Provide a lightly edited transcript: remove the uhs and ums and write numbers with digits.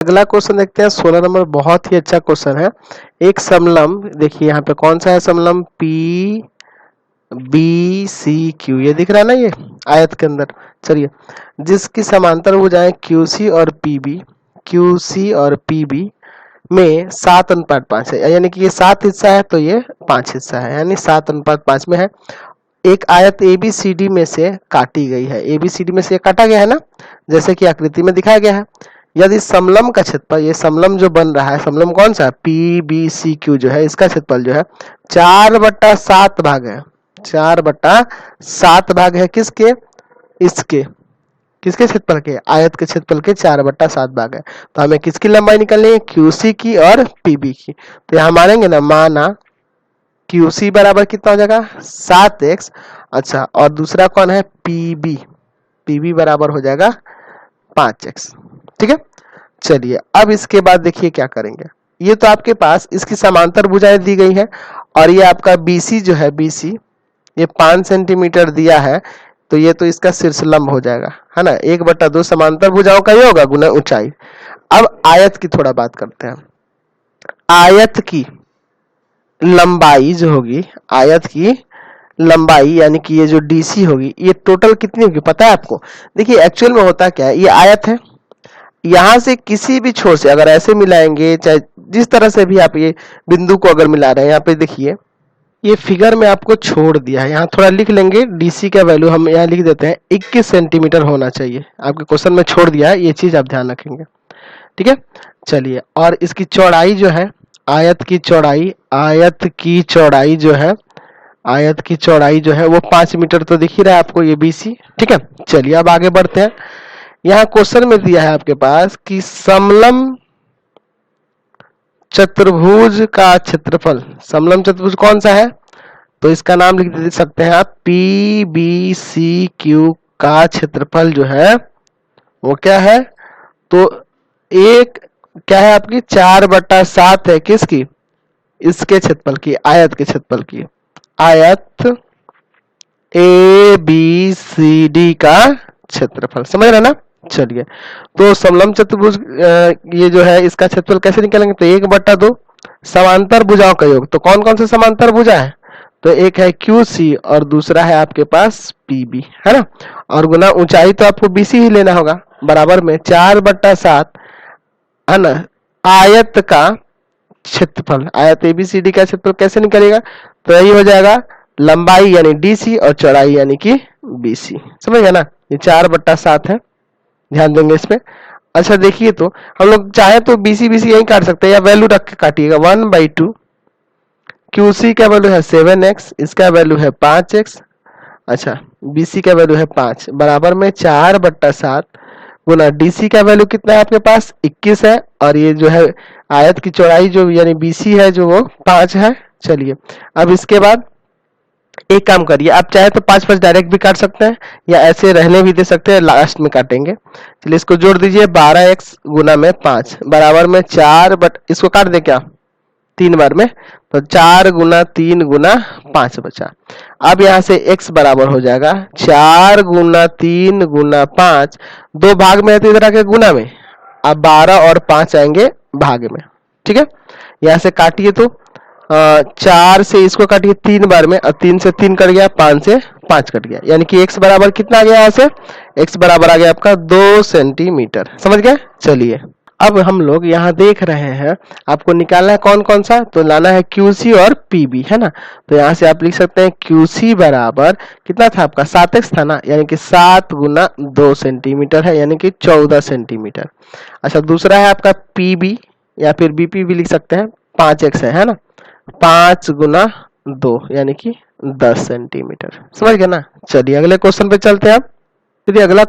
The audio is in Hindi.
अगला क्वेश्चन देखते हैं 16 नंबर, बहुत ही अच्छा क्वेश्चन है। एक समलम, देखिए यहाँ पे कौन सा है समलम, पी बी सी क्यू, ये दिख रहा है ना ये आयत के अंदर। चलिए, जिसकी समांतर भुजाएं क्यूसी और पीबी में 7:5 है, यानी कि ये 7 हिस्सा है तो ये 5 हिस्सा है, यानी 7:5 में है। एक आयत एबीसीडी में से काटी गई है, एबीसीडी में से काटा गया है ना, जैसे कि आकृति में दिखाया गया है। यदि समलम का क्षेत्रफल, ये समलम जो बन रहा है, समलम कौन सा है, पी बी सी क्यू जो है, इसका क्षेत्रफल जो है 4/7 भाग है, 4/7 भाग है किसके, इसके, किसके क्षेत्रफल के, आयत के क्षेत्रफल के 4/7 भाग है। तो हमें किसकी लंबाई निकालनी है, क्यूसी की और पीबी की। तो यहाँ मानेंगे ना, माना क्यूसी बराबर कितना हो जाएगा 7x, अच्छा, और दूसरा कौन है पीबी, पीबी बराबर हो जाएगा 5x, ठीक है। चलिए, अब इसके बाद देखिए क्या करेंगे। ये तो आपके पास इसकी समांतर भुजाएं दी गई है, और ये आपका बीसी जो है, बीसी ये 5 सेंटीमीटर दिया है, तो ये तो इसका शीर्षलंब हो जाएगा, है ना, 1/2 समांतर भुजाओं का ही होगा गुना ऊंचाई। अब आयत की थोड़ा बात करते हैं। आयत की लंबाई जो होगी, आयत की लंबाई यानी कि ये जो डीसी होगी, ये टोटल कितनी होगी पता है आपको। देखिए एक्चुअल में होता क्या है, ये आयत है, यहां से किसी भी छोर से अगर ऐसे मिलाएंगे, चाहे जिस तरह से भी आप ये बिंदु को अगर मिला रहे हैं, यहाँ पे देखिए ये फिगर में आपको छोड़ दिया है, यहाँ थोड़ा लिख लेंगे, डीसी का वैल्यू हम यहाँ लिख देते हैं 21 सेंटीमीटर होना चाहिए, आपके क्वेश्चन में छोड़ दिया है, ये चीज आप ध्यान रखेंगे, ठीक है। चलिए, और इसकी चौड़ाई जो है, आयत की चौड़ाई, आयत की चौड़ाई जो है, आयत की चौड़ाई जो है वो 5 मीटर तो दिख ही रहा है आपको, ये बीसी, ठीक है। चलिए अब आगे बढ़ते हैं। यहाँ क्वेश्चन में दिया है आपके पास कि समलम चतुर्भुज का क्षेत्रफल, समलम चतुर्भुज कौन सा है, तो इसका नाम लिख दे सकते हैं आप, पी बी सी क्यू का क्षेत्रफल जो है वो क्या है, तो एक क्या है आपकी 4/7 है किसकी, इसके क्षेत्रफल की, आयत के क्षेत्रफल की, आयत ए बी सी डी का क्षेत्रफल, समझ रहे ना। चलिए, तो समलम चतुर्भुज ये जो है इसका क्षेत्रफल कैसे निकालेंगे, तो 1/2 समांतर भुजाओं का योग। तो कौन कौन से समांतर भुजा है, तो एक है QC और दूसरा है आपके पास PB, है ना, और गुना ऊंचाई तो आपको BC ही लेना होगा, बराबर में 4/7, है ना, आयत का क्षेत्रफल, आयत ABCD का क्षेत्रफल कैसे निकलेगा, तो यही हो जाएगा लंबाई यानी DC और चौड़ाई यानी कि BC, समझ गए ना, ये 4/7 है, ध्यान देंगे इसमें। अच्छा देखिए, तो हम लोग चाहे तो BC यही काट सकते हैं, या वैल्यू रख के काटिएगा, 1/2, QC का वैल्यू है 7x, इसका वैल्यू है 5x, अच्छा BC का वैल्यू है 5, बराबर में 4/7 गुना DC का वैल्यू कितना है आपके पास 21 है, और ये जो है आयत की चौड़ाई जो यानी BC है जो वो 5 है। चलिए, अब इसके बाद एक काम करिए, आप चाहे तो 5 डायरेक्ट भी काट सकते हैं, या ऐसे रहने भी दे सकते हैं, लास्ट में काटेंगे। चलिए, इसको जोड़ दीजिए, 12x गुना में 5 बराबर में 4, बट इसको काट दे क्या 3 बार में, तो 4 गुना 3 गुना 5 बचा। अब यहाँ से x बराबर हो जाएगा 4 गुना 3 गुना 5, 2 भाग में है तो इधर आके गुना में, अब 12 और 5 आएंगे भाग में, ठीक है। यहाँ से काटिए, तो 4 से इसको काटिए 3 बार में, और 3 से 3 कट गया, 5 से 5 कट गया, यानी कि x बराबर कितना आ गया, यहाँ से x बराबर आ गया आपका 2 सेंटीमीटर, समझ गए। चलिए, अब हम लोग यहाँ देख रहे हैं, आपको निकालना है कौन कौन सा, तो लाना है QC और PB, है ना। तो यहाँ से आप लिख सकते हैं QC बराबर कितना था आपका 7x था ना, यानी कि 7 गुना 2 सेंटीमीटर है, यानी कि 14 सेंटीमीटर। अच्छा, दूसरा है आपका PB या फिर BP भी लिख सकते हैं, 5x है ना, 5 गुना 2 यानी कि 10 सेंटीमीटर, समझ गए ना। चलिए अगले क्वेश्चन पे चलते हैं। अब चलिए, अगला